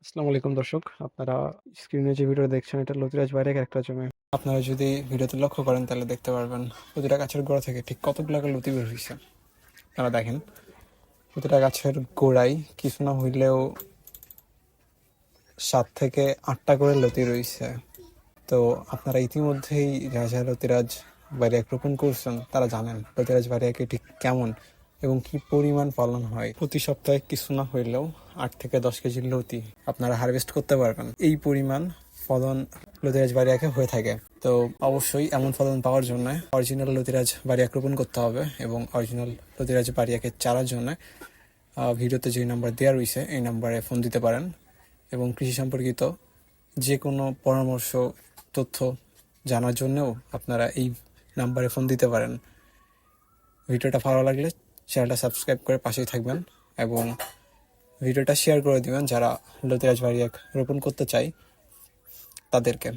আসসালামু আলাইকুম দর্শক, আপনারা স্ক্রিনে যে ভিডিও দেখছেন এটা লতিরাজ বাইরের একটা জমি। আপনারা যদি ভিডিওতে লক্ষ্য করেন তাহলে দেখতে পারবেন প্রতিটা গাছের গোড়া থেকে ঠিক কতগুলো করে লতি বের হয়েছে। আপনারা দেখেন প্রতিটা গাছের গোড়ায় কিছু না হইলেও 7 থেকে 8টা করে লতি রয়েছে। তো আপনারা ইতিমধ্যেই রাজা লতিরাজ বাইরিয়াক রোপণ করছেন, তারা জানেন লতিরাজ বাইরিয়াকে ঠিক কেমন এবং কি পরিমাণ ফলন হয়। প্রতি সপ্তাহে কিছু না হইলেও 8 থেকে 10 কেজি লতি আপনারা হারভেস্ট করতে পারবেন। এই পরিমাণ ফলন লতিরাজ বাড়িয়াকে হয়ে থাকে। তো অবশ্যই এমন ফলন পাওয়ার জন্য অরিজিনাল লতিরাজ বাড়িয়াক রোপণ করতে হবে এবং অরিজিনাল লতিরাজ বাড়িয়াকে চারার জন্য ভিডিওতে যে নাম্বার দেওয়া রয়েছে এই নাম্বারে ফোন দিতে পারেন এবং কৃষি সম্পর্কিত যে কোনো পরামর্শ তথ্য জানার জন্যও আপনারা এই নাম্বারে ফোন দিতে পারেন। ভিডিওটা ভালো লাগলে চ্যানেলটা সাবস্ক্রাইব করে পাশেই থাকবেন এবং ভিডিওটা শেয়ার করে দিবেন যারা লতিরাজ বাড়িয়াক রোপণ করতে চায় তাদেরকে।